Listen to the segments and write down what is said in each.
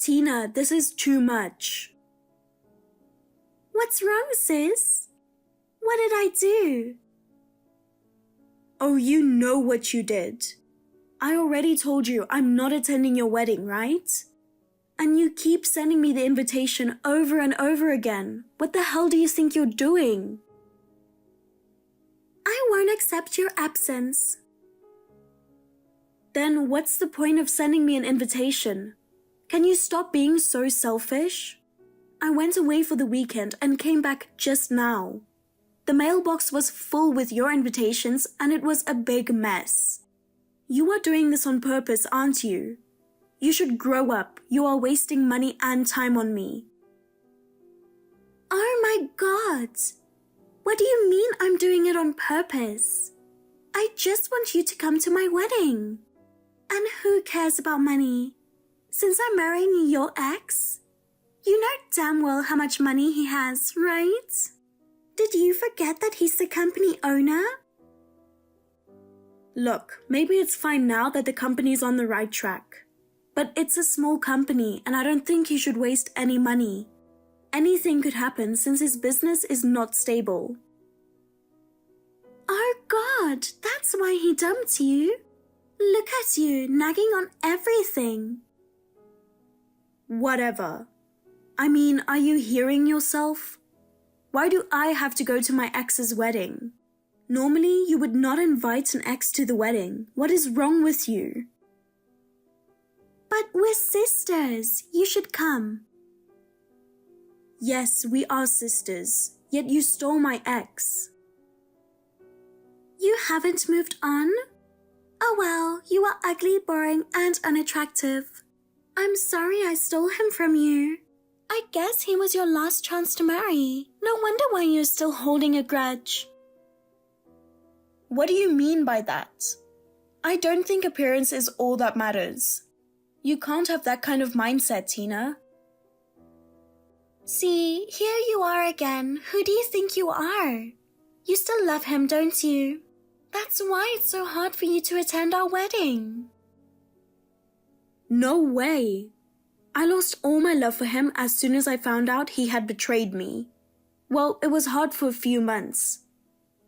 Tina, this is too much. What's wrong, sis? What did I do? Oh, you know what you did. I already told you I'm not attending your wedding, right? And you keep sending me the invitation over and over again. What the hell do you think you're doing? I won't accept your absence. Then what's the point of sending me an invitation? Can you stop being so selfish? I went away for the weekend and came back just now. The mailbox was full with your invitations and it was a big mess. You are doing this on purpose, aren't you? You should grow up. You are wasting money and time on me. Oh my God! What do you mean I'm doing it on purpose? I just want you to come to my wedding. And who cares about money? Since I'm marrying your ex, you know damn well how much money he has, right? Did you forget that he's the company owner? Look, maybe it's fine now that the company's on the right track. But it's a small company and I don't think he should waste any money. Anything could happen since his business is not stable. Oh God, that's why he dumped you. Look at you, nagging on everything. Whatever. I mean, are you hearing yourself? Why do I have to go to my ex's wedding? Normally, you would not invite an ex to the wedding. What is wrong with you? But we're sisters. You should come. Yes, we are sisters, yet you stole my ex. You haven't moved on? Oh well, you are ugly, boring, and unattractive. I'm sorry I stole him from you. I guess he was your last chance to marry. No wonder why you're still holding a grudge. What do you mean by that? I don't think appearance is all that matters. You can't have that kind of mindset, Tina. See, here you are again. Who do you think you are? You still love him, don't you? That's why it's so hard for you to attend our wedding. No way. I lost all my love for him as soon as I found out he had betrayed me. Well, it was hard for a few months.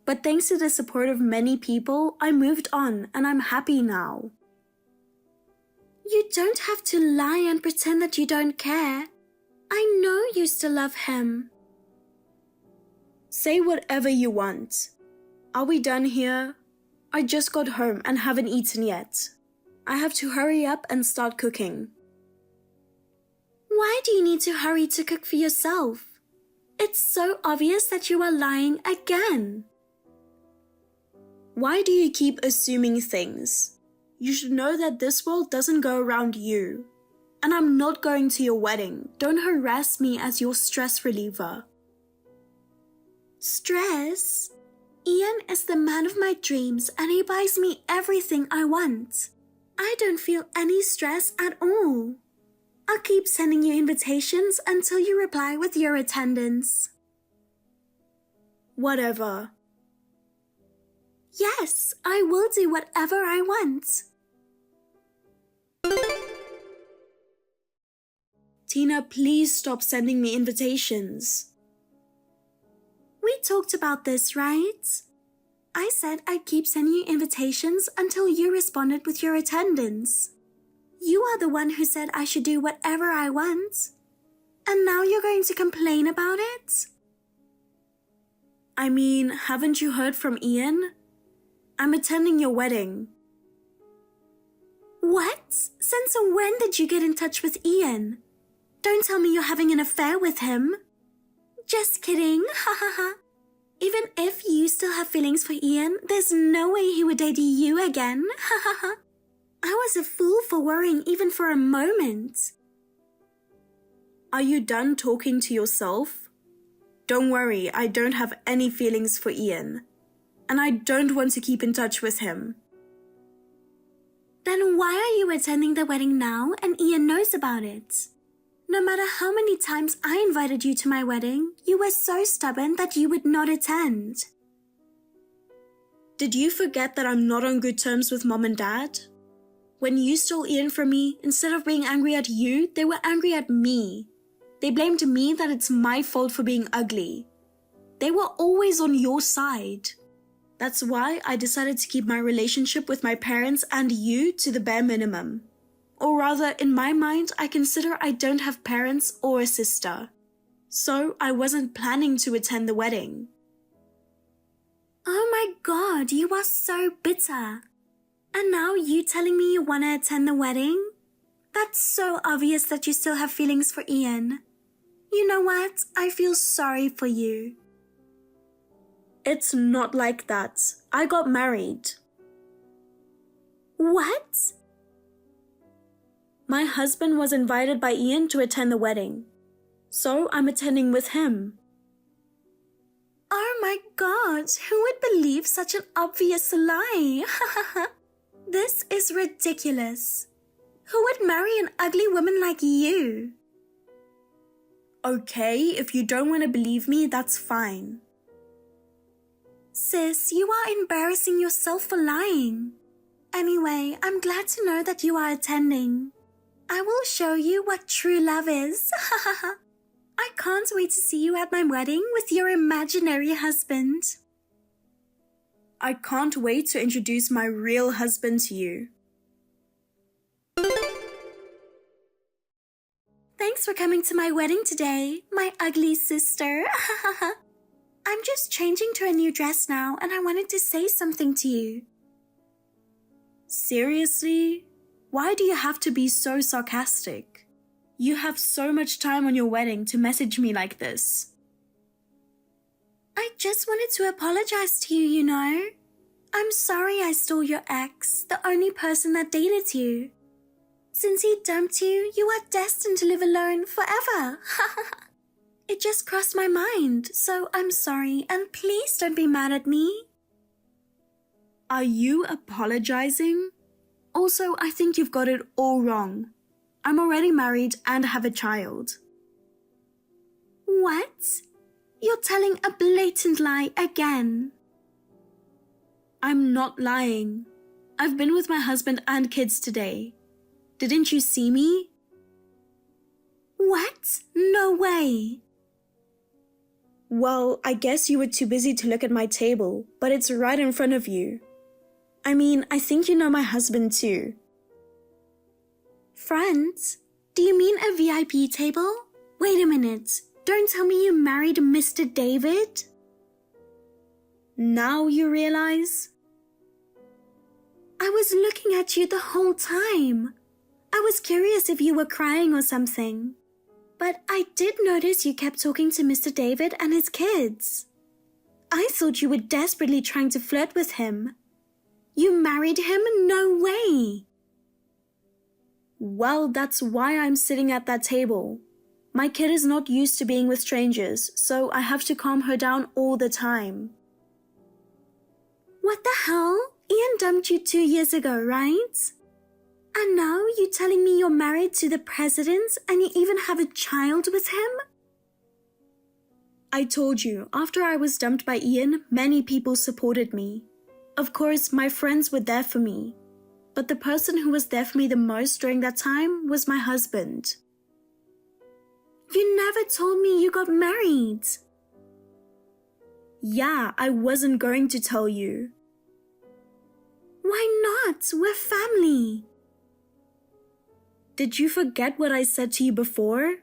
But thanks to the support of many people, I moved on and I'm happy now. You don't have to lie and pretend that you don't care. I know you still love him. Say whatever you want. Are we done here? I just got home and haven't eaten yet. I have to hurry up and start cooking. Why do you need to hurry to cook for yourself? It's so obvious that you are lying again. Why do you keep assuming things? You should know that this world doesn't go around you. And I'm not going to your wedding. Don't harass me as your stress reliever. Stress? Ian is the man of my dreams and he buys me everything I want. I don't feel any stress at all. I'll keep sending you invitations until you reply with your attendance. Whatever. Yes, I will do whatever I want. Tina, please stop sending me invitations. We talked about this, right? I said I'd keep sending you invitations until you responded with your attendance. You are the one who said I should do whatever I want. And now you're going to complain about it? I mean, haven't you heard from Ian? I'm attending your wedding. What? Since when did you get in touch with Ian? Don't tell me you're having an affair with him. Just kidding, ha ha ha. Even if you still have feelings for Ian, there's no way he would date you again, ha ha ha. I was a fool for worrying even for a moment. Are you done talking to yourself? Don't worry, I don't have any feelings for Ian. And I don't want to keep in touch with him. Then why are you attending the wedding now and Ian knows about it? No matter how many times I invited you to my wedding, you were so stubborn that you would not attend. Did you forget that I'm not on good terms with Mom and Dad? When you stole Ian from me, instead of being angry at you, they were angry at me. They blamed me that it's my fault for being ugly. They were always on your side. That's why I decided to keep my relationship with my parents and you to the bare minimum. Or rather, in my mind, I consider I don't have parents or a sister. So I wasn't planning to attend the wedding. Oh my God, you are so bitter. And now you telling me you want to attend the wedding? That's so obvious that you still have feelings for Ian. You know what? I feel sorry for you. It's not like that. I got married. What? My husband was invited by Ian to attend the wedding. So I'm attending with him. Oh my God, who would believe such an obvious lie? This is ridiculous. Who would marry an ugly woman like you? Okay, if you don't want to believe me, that's fine. Sis, you are embarrassing yourself for lying. Anyway, I'm glad to know that you are attending. I will show you what true love is. I can't wait to see you at my wedding with your imaginary husband. I can't wait to introduce my real husband to you. Thanks for coming to my wedding today, my ugly sister. I'm just changing to a new dress now and I wanted to say something to you. Seriously? Why do you have to be so sarcastic? You have so much time on your wedding to message me like this. I just wanted to apologize to you, you know. I'm sorry I stole your ex, the only person that dated you. Since he dumped you, you are destined to live alone forever. It just crossed my mind, so I'm sorry, and please don't be mad at me. Are you apologizing? Also, I think you've got it all wrong. I'm already married and have a child. What? You're telling a blatant lie again. I'm not lying. I've been with my husband and kids today. Didn't you see me? What? No way. Well, I guess you were too busy to look at my table, but it's right in front of you. I mean, I think you know my husband too. Front? Do you mean a VIP table? Wait a minute. Don't tell me you married Mr. David? Now you realize? I was looking at you the whole time. I was curious if you were crying or something. But I did notice you kept talking to Mr. David and his kids. I thought you were desperately trying to flirt with him. You married him? No way. Well, that's why I'm sitting at that table. My kid is not used to being with strangers, so I have to calm her down all the time. What the hell? Ian dumped you 2 years ago, right? And now you're telling me you're married to the president and you even have a child with him? I told you, after I was dumped by Ian, many people supported me. Of course, my friends were there for me. But the person who was there for me the most during that time was my husband. You never told me you got married. Yeah, I wasn't going to tell you. Why not? We're family. Did you forget what I said to you before?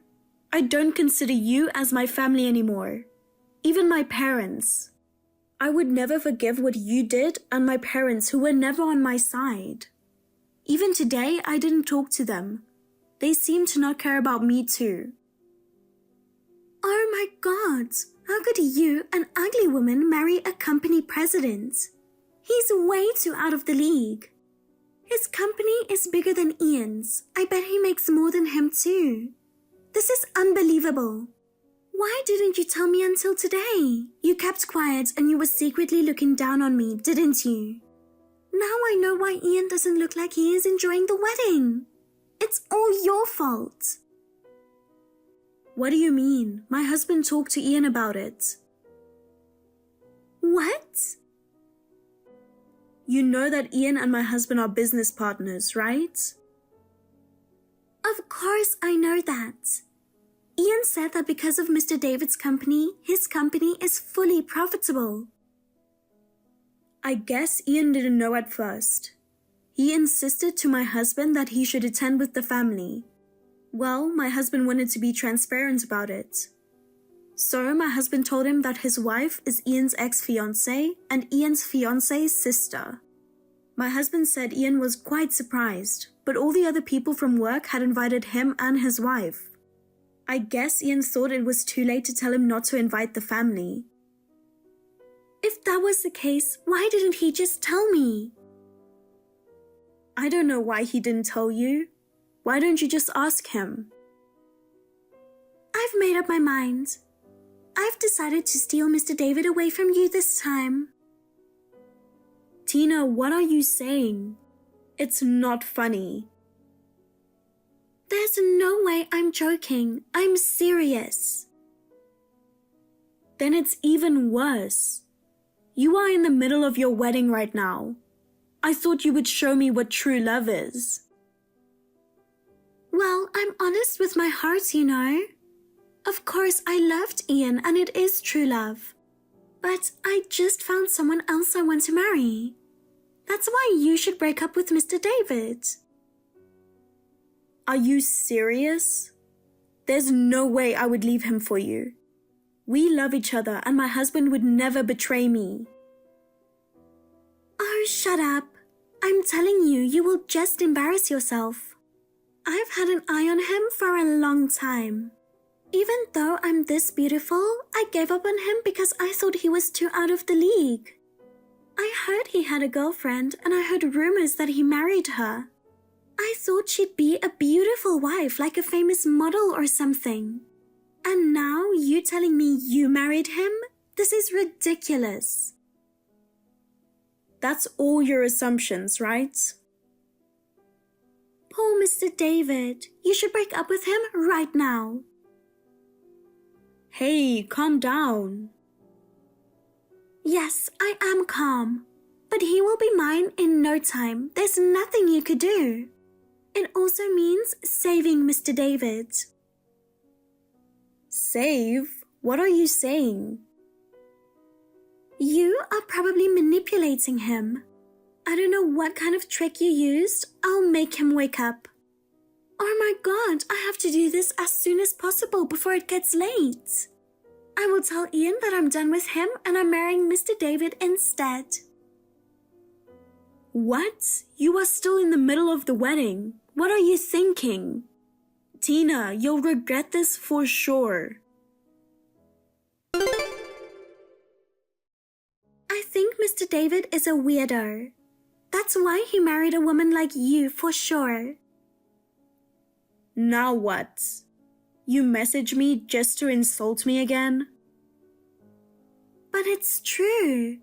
I don't consider you as my family anymore. Even my parents. I would never forgive what you did and my parents who were never on my side. Even today, I didn't talk to them. They seem to not care about me too. Oh my God, how could you, an ugly woman, marry a company president? He's way too out of the league. His company is bigger than Ian's. I bet he makes more than him too. This is unbelievable. Why didn't you tell me until today? You kept quiet and you were secretly looking down on me, didn't you? Now I know why Ian doesn't look like he is enjoying the wedding. It's all your fault. What do you mean? My husband talked to Ian about it. What? You know that Ian and my husband are business partners, right? Of course I know that. Ian said that because of Mr. David's company, his company is fully profitable. I guess Ian didn't know at first. He insisted to my husband that he should attend with the family. Well, my husband wanted to be transparent about it. So my husband told him that his wife is Ian's ex-fiancée and Ian's fiancée's sister. My husband said Ian was quite surprised, but all the other people from work had invited him and his wife. I guess Ian thought it was too late to tell him not to invite the family. If that was the case, why didn't he just tell me? I don't know why he didn't tell you. Why don't you just ask him? I've made up my mind. I've decided to steal Mr. David away from you this time. Tina, what are you saying? It's not funny. There's no way I'm joking. I'm serious. Then it's even worse. You are in the middle of your wedding right now. I thought you would show me what true love is. Well, I'm honest with my heart, you know. Of course, I loved Ian and it is true love. But I just found someone else I want to marry. That's why you should break up with Mr. David. Are you serious? There's no way I would leave him for you. We love each other and my husband would never betray me. Oh, shut up. I'm telling you, you will just embarrass yourself. I've had an eye on him for a long time. Even though I'm this beautiful, I gave up on him because I thought he was too out of the league. I heard he had a girlfriend and I heard rumors that he married her. I thought she'd be a beautiful wife like a famous model or something. And now you telling me you married him? This is ridiculous. That's all your assumptions, right? Poor Mr. David. You should break up with him right now. Hey, calm down. Yes, I am calm. But he will be mine in no time. There's nothing you could do. It also means saving Mr. David. Save? What are you saying? You are probably manipulating him. I don't know what kind of trick you used. I'll make him wake up. Oh my God, I have to do this as soon as possible before it gets late. I will tell Ian that I'm done with him and I'm marrying Mr. David instead. What? You are still in the middle of the wedding. What are you thinking? Tina, you'll regret this for sure. I think Mr. David is a weirdo. That's why he married a woman like you for sure. Now what? You message me just to insult me again? But it's true.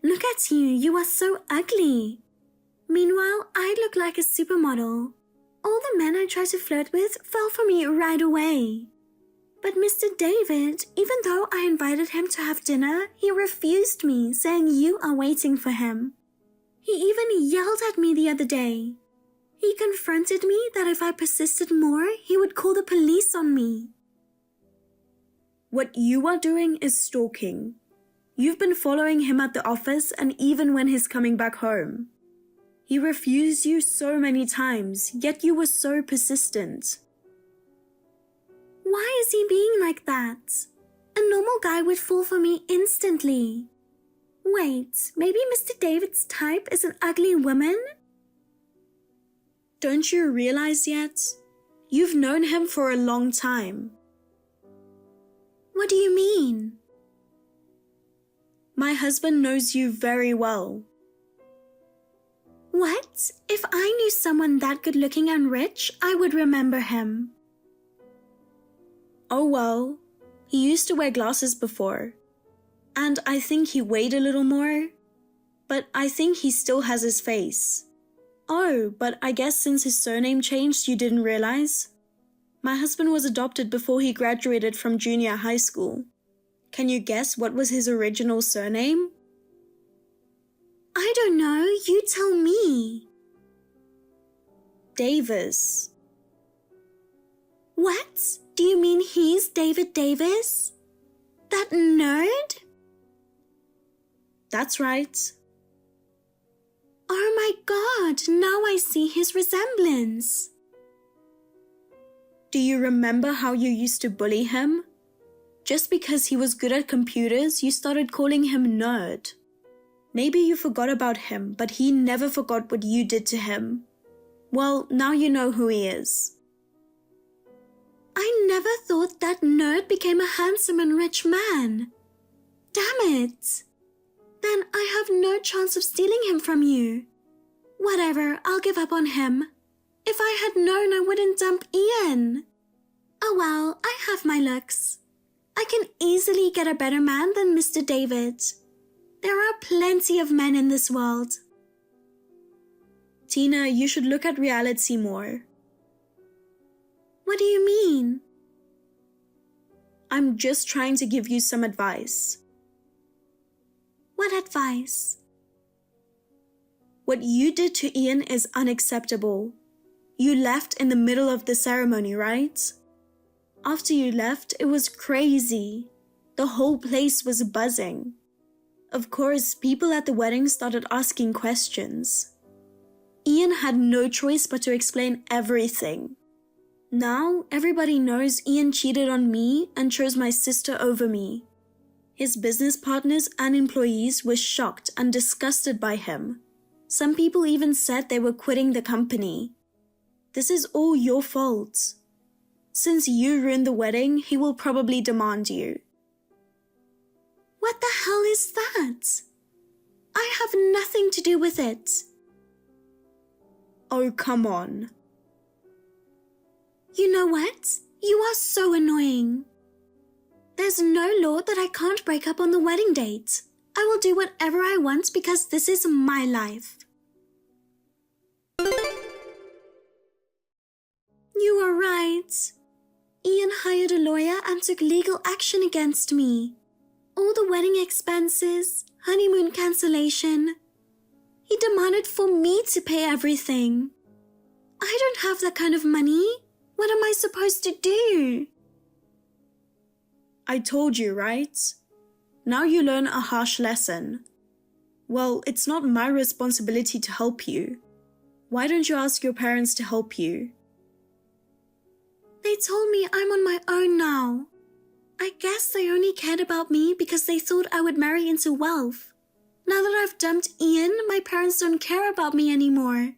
Look at you, you are so ugly. Meanwhile, I look like a supermodel. All the men I tried to flirt with fell for me right away. But Mr. David, even though I invited him to have dinner, he refused me, saying you are waiting for him. He even yelled at me the other day. He confronted me that if I persisted more, he would call the police on me. What you are doing is stalking. You've been following him at the office and even when he's coming back home. He refused you so many times, yet you were so persistent. Why is he being like that? A normal guy would fall for me instantly. Wait, maybe Mr. David's type is an ugly woman? Don't you realize yet? You've known him for a long time. What do you mean? My husband knows you very well. What? If I knew someone that good looking and rich, I would remember him. Oh well, he used to wear glasses before. And I think he weighed a little more. But I think he still has his face. Oh, but I guess since his surname changed you didn't realize? My husband was adopted before he graduated from junior high school. Can you guess what was his original surname? I don't know, you tell me. Davis. What? Do you mean he's David Davis? That nerd? That's right. Oh my god, now I see his resemblance. Do you remember how you used to bully him? Just because he was good at computers, you started calling him nerd. Maybe you forgot about him, but he never forgot what you did to him. Well, now you know who he is. I never thought that nerd became a handsome and rich man. Damn it. Then I have no chance of stealing him from you. Whatever, I'll give up on him. If I had known, I wouldn't dump Ian. Oh well, I have my looks. I can easily get a better man than Mr. David. There are plenty of men in this world. Tina, you should look at reality more. What do you mean? I'm just trying to give you some advice. What advice? What you did to Ian is unacceptable. You left in the middle of the ceremony, right? After you left, it was crazy. The whole place was buzzing. Of course, people at the wedding started asking questions. Ian had no choice but to explain everything. Now, everybody knows Ian cheated on me and chose my sister over me. His business partners and employees were shocked and disgusted by him. Some people even said they were quitting the company. This is all your fault. Since you ruined the wedding, he will probably demand you. What the hell is that? I have nothing to do with it. Oh, come on. You know what? You are so annoying. There's no law that I can't break up on the wedding date. I will do whatever I want because this is my life. You are right. Ian hired a lawyer and took legal action against me. All the wedding expenses, honeymoon cancellation. He demanded for me to pay everything. I don't have that kind of money. What am I supposed to do? I told you, right? Now you learn a harsh lesson. Well, it's not my responsibility to help you. Why don't you ask your parents to help you? They told me I'm on my own now. I guess they only cared about me because they thought I would marry into wealth. Now that I've dumped Ian, my parents don't care about me anymore.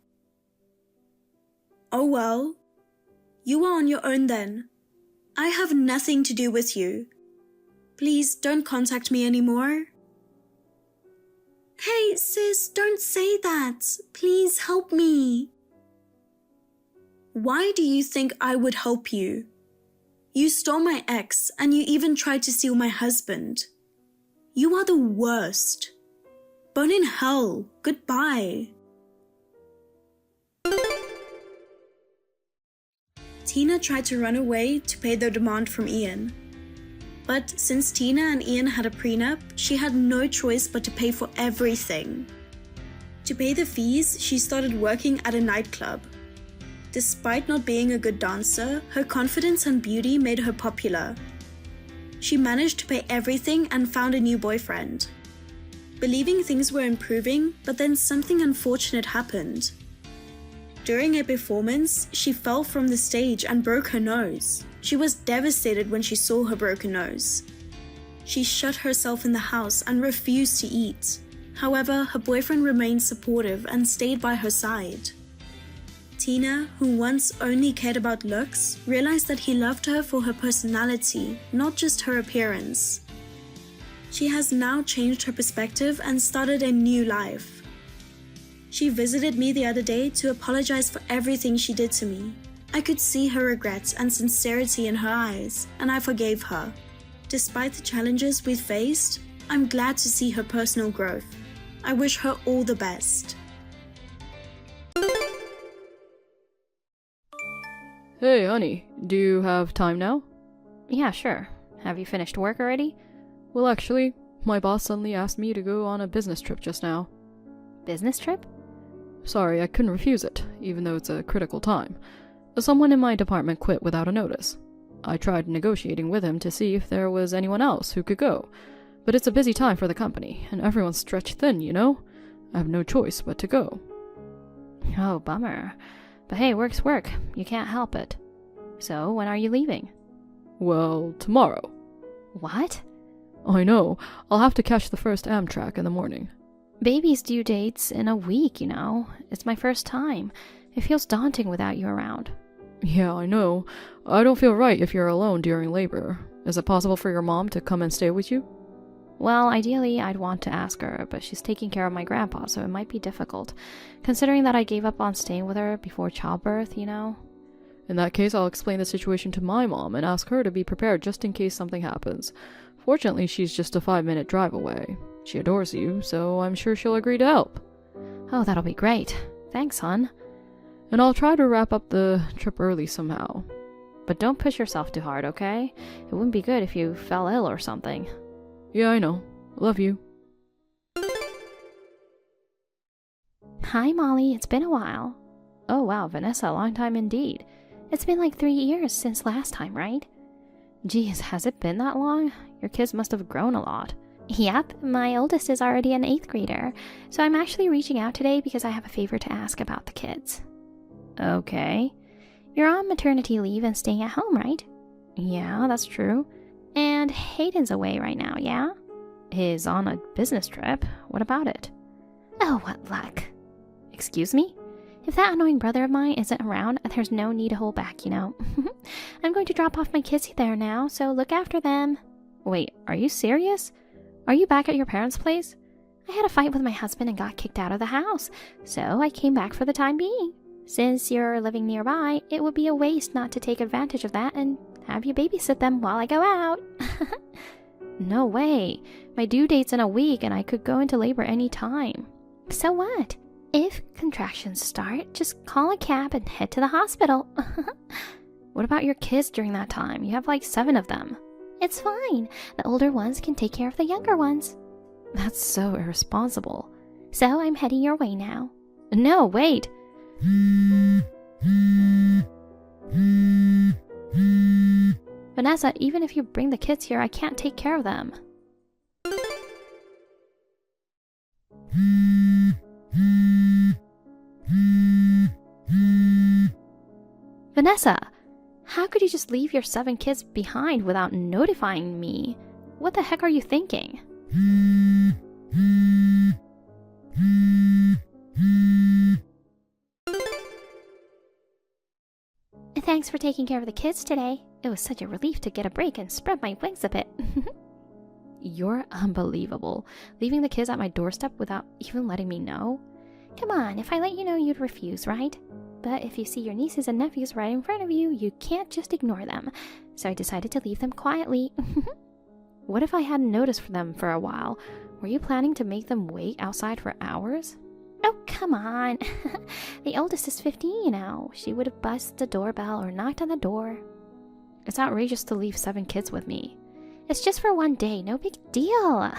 Oh well. You are on your own then. I have nothing to do with you. Please don't contact me anymore. Hey sis, don't say that. Please help me. Why do you think I would help you? You stole my ex and you even tried to steal my husband. You are the worst. Burn in hell. Goodbye. Tina tried to run away to pay the demand from Ian. But since Tina and Ian had a prenup, she had no choice but to pay for everything. To pay the fees, she started working at a nightclub. Despite not being a good dancer, her confidence and beauty made her popular. She managed to pay everything and found a new boyfriend. Believing things were improving, but then something unfortunate happened. During a performance, she fell from the stage and broke her nose. She was devastated when she saw her broken nose. She shut herself in the house and refused to eat. However, her boyfriend remained supportive and stayed by her side. Tina, who once only cared about looks, realized that he loved her for her personality, not just her appearance. She has now changed her perspective and started a new life. She visited me the other day to apologize for everything she did to me. I could see her regret and sincerity in her eyes, and I forgave her. Despite the challenges we've faced, I'm glad to see her personal growth. I wish her all the best. Hey, honey, do you have time now? Yeah, sure. Have you finished work already? Well, actually, my boss suddenly asked me to go on a business trip just now. Business trip? Sorry, I couldn't refuse it, even though it's a critical time. Someone in my department quit without a notice. I tried negotiating with him to see if there was anyone else who could go, but it's a busy time for the company, and everyone's stretched thin, you know? I have no choice but to go. Oh, bummer. But hey, work's work. You can't help it. So, when are you leaving? Well, tomorrow. What? I know. I'll have to catch the first Amtrak in the morning. Baby's due date's in a week, you know. It's my first time. It feels daunting without you around. Yeah, I know. I don't feel right if you're alone during labor. Is it possible for your mom to come and stay with you? Well, ideally, I'd want to ask her, but she's taking care of my grandpa, so it might be difficult. Considering that I gave up on staying with her before childbirth, you know? In that case, I'll explain the situation to my mom and ask her to be prepared just in case something happens. Fortunately, she's just a 5-minute drive away. She adores you, so I'm sure she'll agree to help. Oh, that'll be great. Thanks, hon. And I'll try to wrap up the trip early somehow. But don't push yourself too hard, okay? It wouldn't be good if you fell ill or something. Yeah, I know. Love you. Hi, Molly. It's been a while. Oh, wow, Vanessa, long time indeed. It's been like 3 years since last time, right? Geez, has it been that long? Your kids must have grown a lot. Yep, my oldest is already an 8th grader, so I'm actually reaching out today because I have a favor to ask about the kids. Okay. You're on maternity leave and staying at home, right? Yeah, that's true. And Hayden's away right now, yeah? He's on a business trip. What about it? Oh, what luck. Excuse me? If that annoying brother of mine isn't around, there's no need to hold back, you know. I'm going to drop off my kids there now, so look after them. Wait, are you serious? Are you back at your parents' place? I had a fight with my husband and got kicked out of the house, so I came back for the time being. Since you're living nearby, it would be a waste not to take advantage of that and have you babysit them while I go out. No way. My due date's in a week and I could go into labor any time. So what? If contractions start, just call a cab and head to the hospital. What about your kids during that time? You have like 7 of them. It's fine. The older ones can take care of the younger ones. That's so irresponsible. So I'm heading your way now. No, wait. Vanessa, even if you bring the kids here, I can't take care of them. Vanessa, how could you just leave your 7 kids behind without notifying me? What the heck are you thinking? Thanks for taking care of the kids today. It was such a relief to get a break and spread my wings a bit. You're unbelievable. Leaving the kids at my doorstep without even letting me know? Come on, if I let you know, you'd refuse, right? But if you see your nieces and nephews right in front of you, you can't just ignore them. So I decided to leave them quietly. What if I hadn't noticed them for a while? Were you planning to make them wait outside for hours? Oh, come on. The oldest is 15, you know. She would have buzzed the doorbell or knocked on the door. It's outrageous to leave 7 kids with me. It's just for one day, no big deal.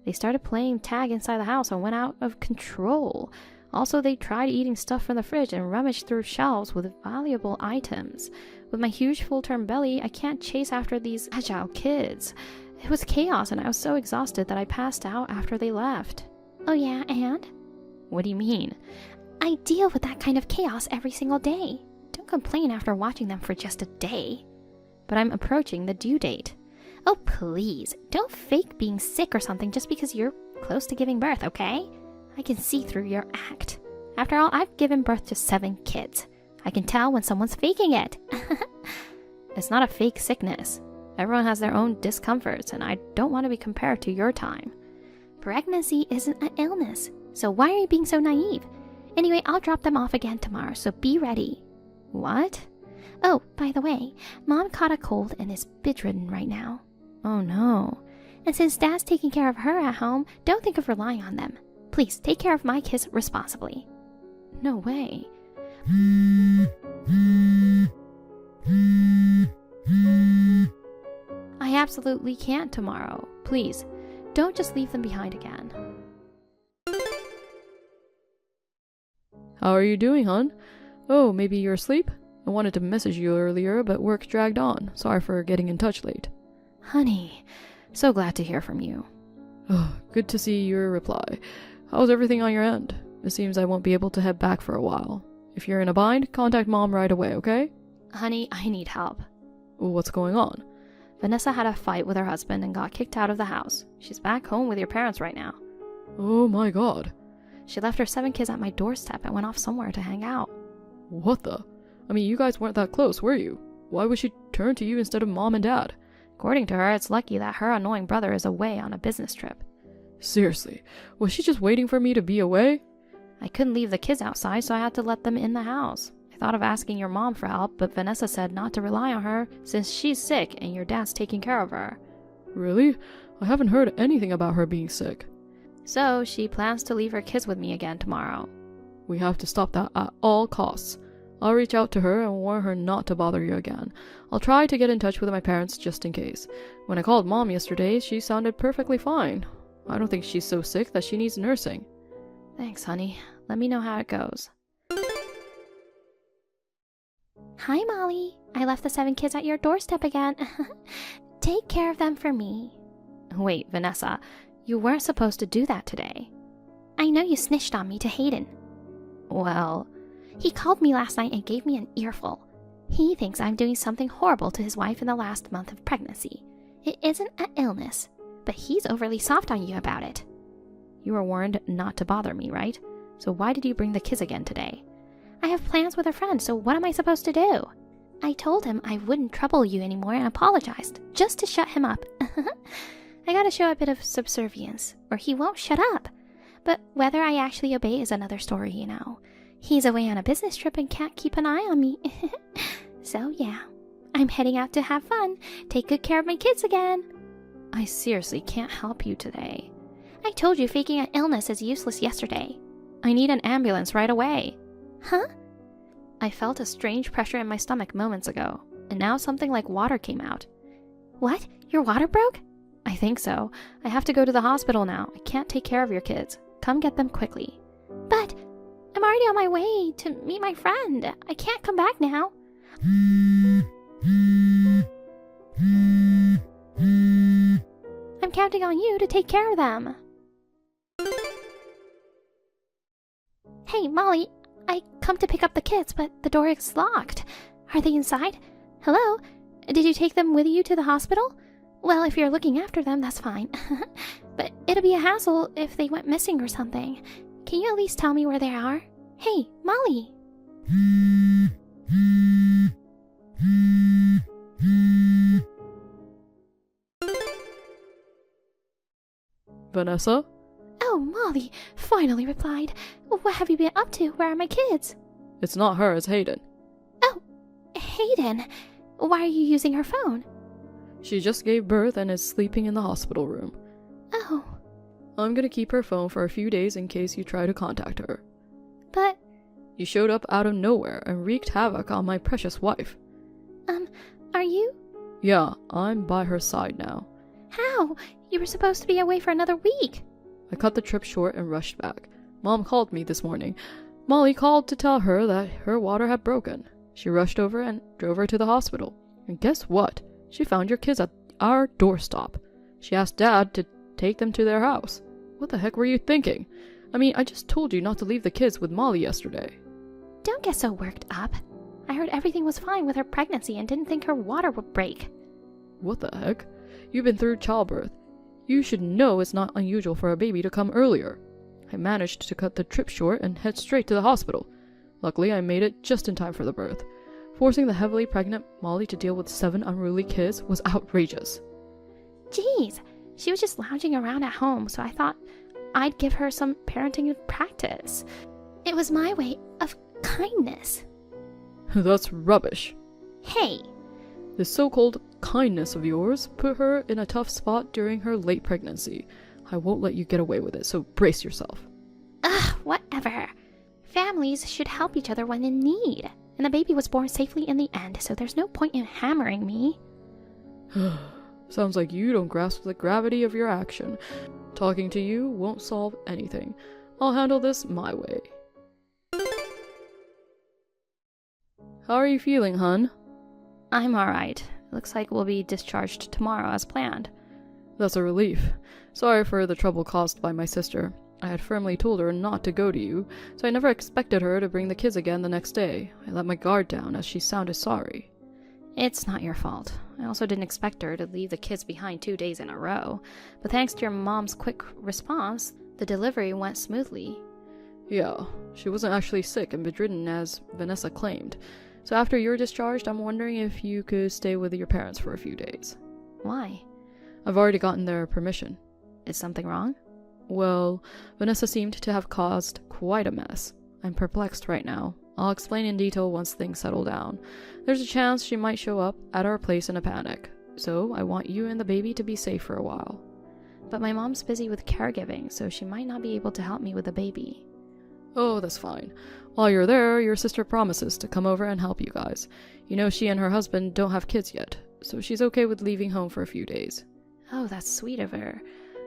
They started playing tag inside the house and went out of control. Also, they tried eating stuff from the fridge and rummaged through shelves with valuable items. With my huge full-term belly, I can't chase after these agile kids. It was chaos and I was so exhausted that I passed out after they left. Oh yeah, and? What do you mean? I deal with that kind of chaos every single day. Don't complain after watching them for just a day. But I'm approaching the due date. Oh please, don't fake being sick or something just because you're close to giving birth, okay? I can see through your act. After all, I've given birth to 7 kids. I can tell when someone's faking it. It's not a fake sickness. Everyone has their own discomforts, and I don't want to be compared to your time. Pregnancy isn't an illness, so why are you being so naive? Anyway, I'll drop them off again tomorrow, so be ready. What? Oh, by the way, Mom caught a cold and is bedridden right now. Oh no. And since Dad's taking care of her at home, don't think of relying on them. Please take care of my kids responsibly. No way. I absolutely can't tomorrow. Please, don't just leave them behind again. How are you doing, hon? Oh, maybe you're asleep? I wanted to message you earlier, but work dragged on. Sorry for getting in touch late. Honey, so glad to hear from you. Oh, good to see your reply. How's everything on your end? It seems I won't be able to head back for a while. If you're in a bind, contact Mom right away, okay? Honey, I need help. What's going on? Vanessa had a fight with her husband and got kicked out of the house. She's back home with your parents right now. Oh my god. She left her 7 kids at my doorstep and went off somewhere to hang out. What the? I mean, you guys weren't that close, were you? Why would she turn to you instead of Mom and Dad? According to her, it's lucky that her annoying brother is away on a business trip. Seriously, was she just waiting for me to be away? I couldn't leave the kids outside, so I had to let them in the house. I thought of asking your mom for help, but Vanessa said not to rely on her since she's sick and your dad's taking care of her. Really? I haven't heard anything about her being sick. So she plans to leave her kids with me again tomorrow. We have to stop that at all costs. I'll reach out to her and warn her not to bother you again. I'll try to get in touch with my parents just in case. When I called Mom yesterday, she sounded perfectly fine. I don't think she's so sick that she needs nursing. Thanks, honey. Let me know how it goes. Hi, Molly. I left the 7 kids at your doorstep again. Take care of them for me. Wait, Vanessa. You weren't supposed to do that today. I know you snitched on me to Hayden. Well, he called me last night and gave me an earful. He thinks I'm doing something horrible to his wife in the last month of pregnancy. It isn't an illness, but he's overly soft on you about it. You were warned not to bother me, right? So why did you bring the kids again today? I have plans with a friend, so what am I supposed to do? I told him I wouldn't trouble you anymore and apologized, just to shut him up. I gotta show a bit of subservience, or he won't shut up. But whether I actually obey is another story, you know. He's away on a business trip and can't keep an eye on me. So yeah, I'm heading out to have fun, take good care of my kids again. I seriously can't help you today. I told you faking an illness is useless yesterday. I need an ambulance right away. Huh? I felt a strange pressure in my stomach moments ago, and now something like water came out. What? Your water broke? I think so. I have to go to the hospital now. I can't take care of your kids. Come get them quickly. But I'm already on my way to meet my friend. I can't come back now. I'm counting on you to take care of them. Hey, Molly, I come to pick up the kids, but the door is locked. Are they inside? Hello? Did you take them with you to the hospital? Well, if you're looking after them, that's fine. But it'll be a hassle if they went missing or something. Can you at least tell me where they are? Hey, Molly! Vanessa? Oh, Molly finally replied. What have you been up to? Where are my kids? It's not her, it's Hayden. Oh, Hayden. Why are you using her phone? She just gave birth and is sleeping in the hospital room. Oh. I'm gonna keep her phone for a few days in case you try to contact her. But... You showed up out of nowhere and wreaked havoc on my precious wife. Are you? Yeah, I'm by her side now. How? You were supposed to be away for another week. I cut the trip short and rushed back. Mom called me this morning. Molly called to tell her that her water had broken. She rushed over and drove her to the hospital. And guess what? She found your kids at our doorstep. She asked Dad to take them to their house. What the heck were you thinking? I mean, I just told you not to leave the kids with Molly yesterday. Don't get so worked up. I heard everything was fine with her pregnancy and didn't think her water would break. What the heck? You've been through childbirth. You should know it's not unusual for a baby to come earlier. I managed to cut the trip short and head straight to the hospital. Luckily, I made it just in time for the birth. Forcing the heavily pregnant Molly to deal with 7 unruly kids was outrageous. Jeez, she was just lounging around at home, so I thought I'd give her some parenting practice. It was my way of kindness. That's rubbish. Hey! This so-called kindness of yours put her in a tough spot during her late pregnancy. I won't let you get away with it, so brace yourself. Ugh, whatever. Families should help each other when in need. And the baby was born safely in the end, so there's no point in hammering me. Sounds like you don't grasp the gravity of your action. Talking to you won't solve anything. I'll handle this my way. How are you feeling, hun? I'm alright. Looks like we'll be discharged tomorrow as planned. That's a relief. Sorry for the trouble caused by my sister. I had firmly told her not to go to you, so I never expected her to bring the kids again the next day. I let my guard down as she sounded sorry. It's not your fault. I also didn't expect her to leave the kids behind 2 days in a row, but thanks to your mom's quick response, the delivery went smoothly. Yeah, she wasn't actually sick and bedridden as Vanessa claimed. So after you're discharged, I'm wondering if you could stay with your parents for a few days. Why? I've already gotten their permission. Is something wrong? Well, Vanessa seemed to have caused quite a mess. I'm perplexed right now. I'll explain in detail once things settle down. There's a chance she might show up at our place in a panic, so I want you and the baby to be safe for a while. But my mom's busy with caregiving, so she might not be able to help me with the baby. Oh, that's fine. While you're there, your sister promises to come over and help you guys. You know she and her husband don't have kids yet, so she's okay with leaving home for a few days. Oh, that's sweet of her.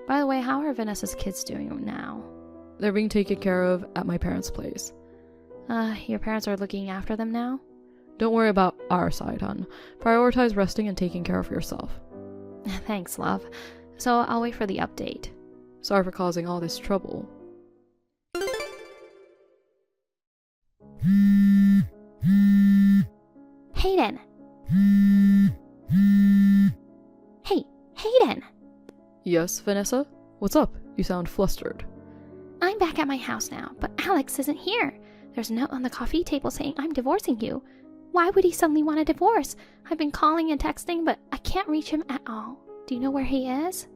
By the way, how are Vanessa's kids doing now? They're being taken care of at my parents' place. Your parents are looking after them now? Don't worry about our side, hon. Prioritize resting and taking care of yourself. Thanks, love. So I'll wait for the update. Sorry for causing all this trouble. Hayden! Hey, Hayden! Yes, Vanessa? What's up? You sound flustered. I'm back at my house now, but Alex isn't here. There's a note on the coffee table saying I'm divorcing you. Why would he suddenly want a divorce? I've been calling and texting, but I can't reach him at all. Do you know where he is?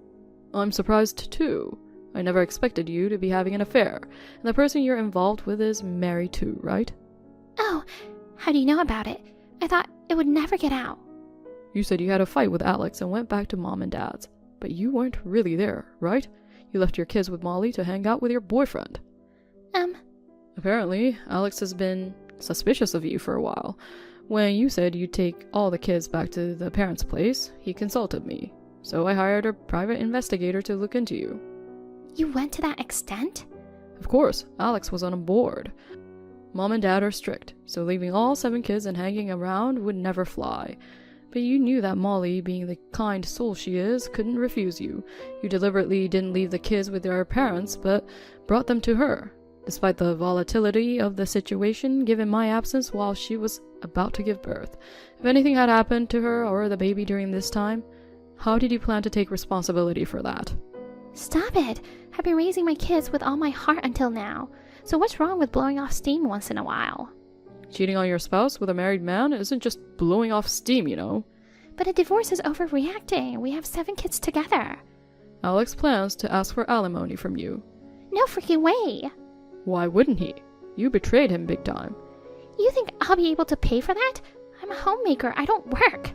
I'm surprised too. I never expected you to be having an affair, and the person you're involved with is married too, right? Oh, how do you know about it? I thought it would never get out. You said you had a fight with Alex and went back to mom and dad's, but you weren't really there, right? You left your kids with Molly to hang out with your boyfriend. Apparently, Alex has been suspicious of you for a while. When you said you'd take all the kids back to the parents' place, he consulted me. So I hired a private investigator to look into you. You went to that extent? Of course, Alex was on board. Mom and dad are strict, so leaving all 7 kids and hanging around would never fly. But you knew that Molly, being the kind soul she is, couldn't refuse you. You deliberately didn't leave the kids with their parents, but brought them to her. Despite the volatility of the situation, given my absence while she was about to give birth. If anything had happened to her or the baby during this time, how did you plan to take responsibility for that? Stop it! I've been raising my kids with all my heart until now. So what's wrong with blowing off steam once in a while? Cheating on your spouse with a married man isn't just blowing off steam, you know. But a divorce is overreacting. We have 7 kids together. Alex plans to ask for alimony from you. No freaking way! Why wouldn't he? You betrayed him big time. You think I'll be able to pay for that? I'm a homemaker. I don't work.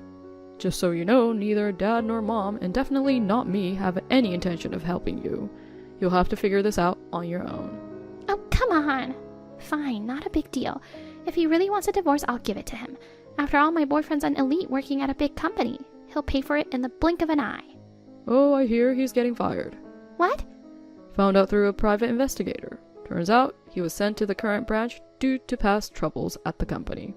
Just so you know, neither dad nor mom, and definitely not me, have any intention of helping you. You'll have to figure this out on your own. Oh, come on. Fine, not a big deal. If he really wants a divorce, I'll give it to him. After all, my boyfriend's an elite working at a big company. He'll pay for it in the blink of an eye. Oh, I hear he's getting fired. What? Found out through a private investigator. Turns out he was sent to the current branch due to past troubles at the company.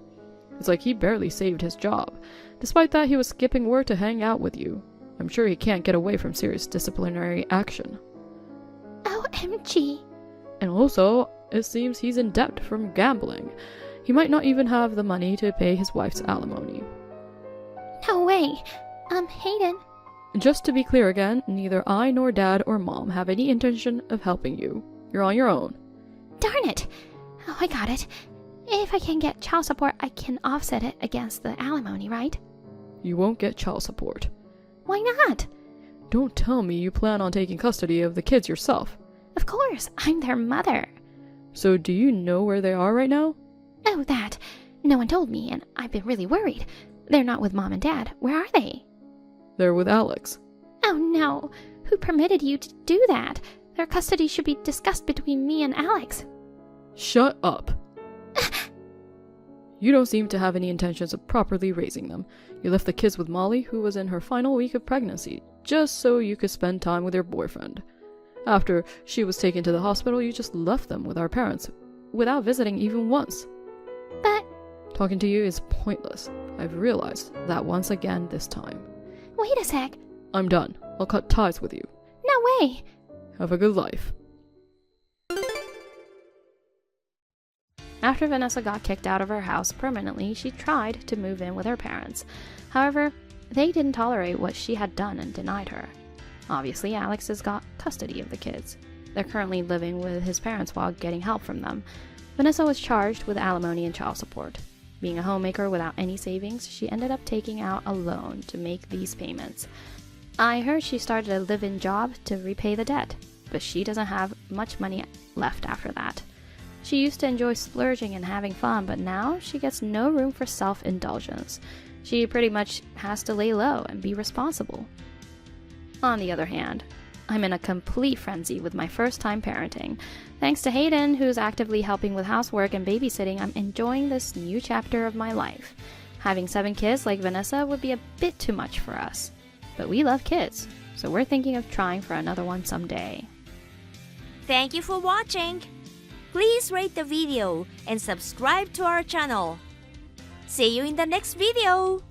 It's like he barely saved his job. Despite that, he was skipping work to hang out with you. I'm sure he can't get away from serious disciplinary action. OMG. And also, it seems he's in debt from gambling. He might not even have the money to pay his wife's alimony. No way. Hayden. Just to be clear again, neither I nor dad or mom have any intention of helping you. You're on your own. Darn it. Oh, I got it. If I can get child support, I can offset it against the alimony, right? You won't get child support. Why not? Don't tell me you plan on taking custody of the kids yourself. Of course, I'm their mother. So do you know where they are right now? Oh, that. No one told me, and I've been really worried. They're not with mom and dad. Where are they? They're with Alex. Oh no. Who permitted you to do that? Their custody should be discussed between me and Alex. Shut up. You don't seem to have any intentions of properly raising them. You left the kids with Molly, who was in her final week of pregnancy, just so you could spend time with your boyfriend. After she was taken to the hospital, you just left them with our parents, without visiting even once. But Talking to you is pointless. I've realized that once again this time. Wait a sec. I'm done. I'll cut ties with you. No way. Have a good life. After Vanessa got kicked out of her house permanently, she tried to move in with her parents. However, they didn't tolerate what she had done and denied her. Obviously, Alex has got custody of the kids. They're currently living with his parents while getting help from them. Vanessa was charged with alimony and child support. Being a homemaker without any savings, she ended up taking out a loan to make these payments. I heard she started a live-in job to repay the debt, but she doesn't have much money left after that. She used to enjoy splurging and having fun, but now she gets no room for self-indulgence. She pretty much has to lay low and be responsible. On the other hand, I'm in a complete frenzy with my first-time parenting. Thanks to Hayden, who's actively helping with housework and babysitting, I'm enjoying this new chapter of my life. Having 7 kids like Vanessa would be a bit too much for us. But we love kids, so we're thinking of trying for another one someday. Thank you for watching. Please rate the video and subscribe to our channel. See you in the next video.